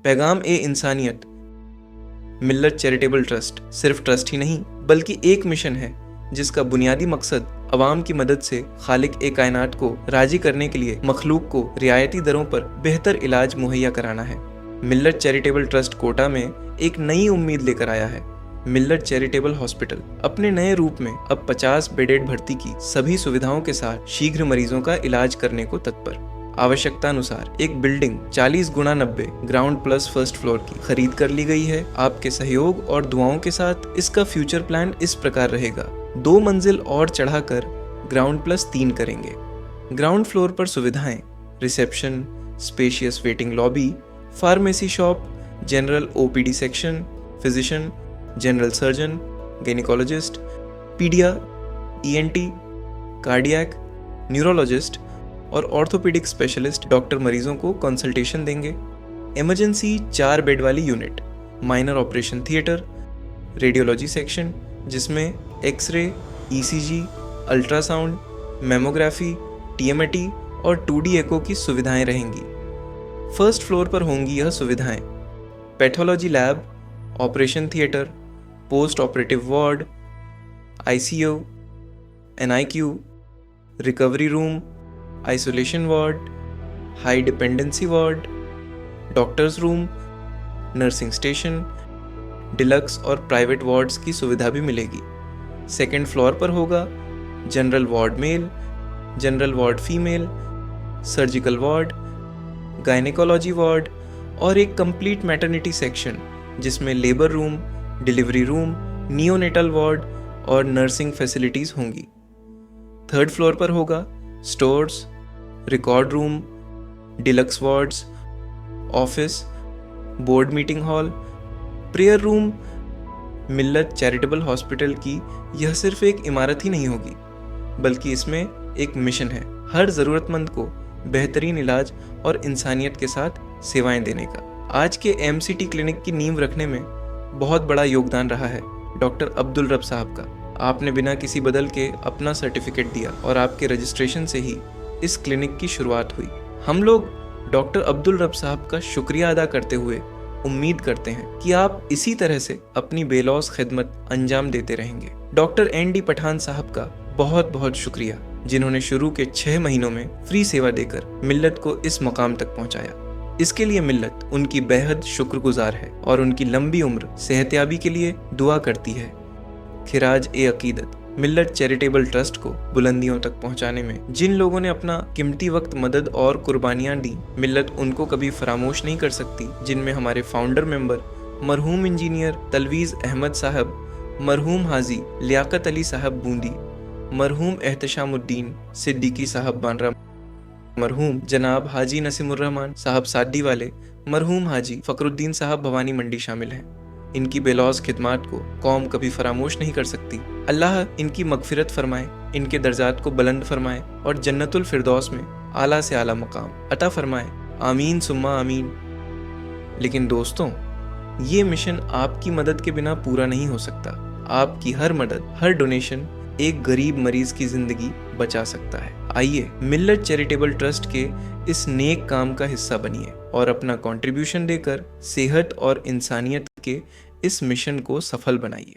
पैगाम ए इंसानियत। मिल्लत charitable trust सिर्फ ट्रस्ट ही नहीं बल्कि एक मिशन है जिसका बुनियादी मकसद अवाम की मदद से खालिक ए कायनात को राजी करने के लिए मखलूक को रियायती दरों पर बेहतर इलाज मुहैया कराना है। मिल्लत चैरिटेबल ट्रस्ट कोटा में एक नई उम्मीद लेकर आया है। मिल्लत चैरिटेबल हॉस्पिटल अपने नए रूप में अब 50 बेडेड भर्ती की सभी सुविधाओं के साथ शीघ्र मरीजों का इलाज करने को तत्पर। आवश्यकता अनुसार एक building 40x90 ground plus first floor की खरीद कर ली गई है। आपके सहयोग और दुआओं के साथ इसका फ्यूचर प्लान इस प्रकार रहेगा: 2 मंजिल और चढ़ाकर ग्राउंड प्लस 3 करेंगे। ग्राउंड फ्लोर पर सुविधाएं: reception, spacious waiting lobby, pharmacy shop, general OPD section, physician, general surgeon, gynaecologist, pedia, ENT, cardiac, neurologist और ऑर्थोपेडिक स्पेशलिस्ट डॉक्टर मरीजों को कंसल्टेशन देंगे। इमरजेंसी 4 बेड वाली unit, minor operation theatre, radiology section जिसमें X ray, ECG, ultrasound, mammography, TMT और 2D एको की सुविधाएं रहेंगी। फर्स्ट फ्लोर पर होंगी यह सुविधाएं: pathology lab, operation theatre, post operative ward, ICU, NICU, recovery room, isolation ward, high dependency ward, doctors room, nursing station, deluxe और प्राइवेट वार्ड्स की सुविधा भी मिलेगी। सेकेंड फ्लोर पर होगा general ward male, general ward female, surgical ward, gynaecology ward और एक complete maternity section जिसमें labour room, delivery room, neonatal ward और नर्सिंग फैसिलिटीज होंगी। थर्ड फ्लोर पर होगा stores, record room, deluxe wards, office, board meeting hall, prayer room. Millat charitable hospital की यह सिर्फ एक इमारत ही नहीं होगी बल्कि इसमें एक मिशन है: हर ज़रूरतमंद को बेहतरीन इलाज और इंसानियत के साथ सेवाएं देने का। आज के एमसीटी क्लिनिक की नींव रखने में बहुत बड़ा योगदान रहा है डॉक्टर अब्दुल रब साहब का। आपने बिना किसी बदल के अपना सर्टिफिकेट दिया और आपके रजिस्ट्रेशन से ही इस क्लिनिक की शुरुआत हुई। हम लोग डॉक्टर अब्दुल रब साहब का शुक्रिया अदा करते हुए उम्मीद करते हैं कि आप इसी तरह से अपनी बेलौस खिदमत अंजाम देते रहेंगे। डॉक्टर एनडी पठान साहब का बहुत बहुत शुक्रिया जिन्होंने शुरू के 6 महीनों में फ्री सेवा देकर मिल्लत को इस मकाम तक पहुंचाया। इसके लिए मिल्लत उनकी बेहद शुक्रगुजार है और उनकी लंबी उम्र सेहतयाबी के लिए दुआ करती है। खिराज ए अकीदत। मिल्लत चैरिटेबल ट्रस्ट को बुलंदियों तक पहुंचाने में जिन लोगों ने अपना कीमती वक्त, मदद और कुर्बानियां दी, मिल्लत उनको कभी फरामोश नहीं कर सकती। जिनमें हमारे फाउंडर मेंबर मरहूम इंजीनियर तलवीज़ अहमद साहब, मरहूम हाजी लियाकत अली साहब बूंदी, मरहूम एहतशामुद्दीन सिद्दीकी साहब बांद्रा, मरहूम जनाब हाजी नसीमुर्रहमान साहब सादी वाले, मरहूम हाजी फ़खरुद्दीन साहब भवानी मंडी शामिल हैं। इनकी बेलौस खिदमात को कौम कभी फरामोश नहीं कर सकती। अल्लाह इनकी मगफिरत फरमाए, इनके दर्जात को बुलंद फरमाए और जन्नतुल फिरदौस में आला से आला मकाम अता फरमाए। आमीन सुम्मा आमीन। लेकिन दोस्तों, ये मिशन आपकी मदद के बिना पूरा नहीं हो सकता। आपकी हर मदद, हर डोनेशन एक गरीब मरीज की जिंदगी बचा सकता है। आइए मिल्लत चैरिटेबल ट्रस्ट के इस नेक काम का हिस्सा बनिए और अपना कंट्रीब्यूशन देकर सेहत और इंसानियत के इस मिशन को सफल बनाइए।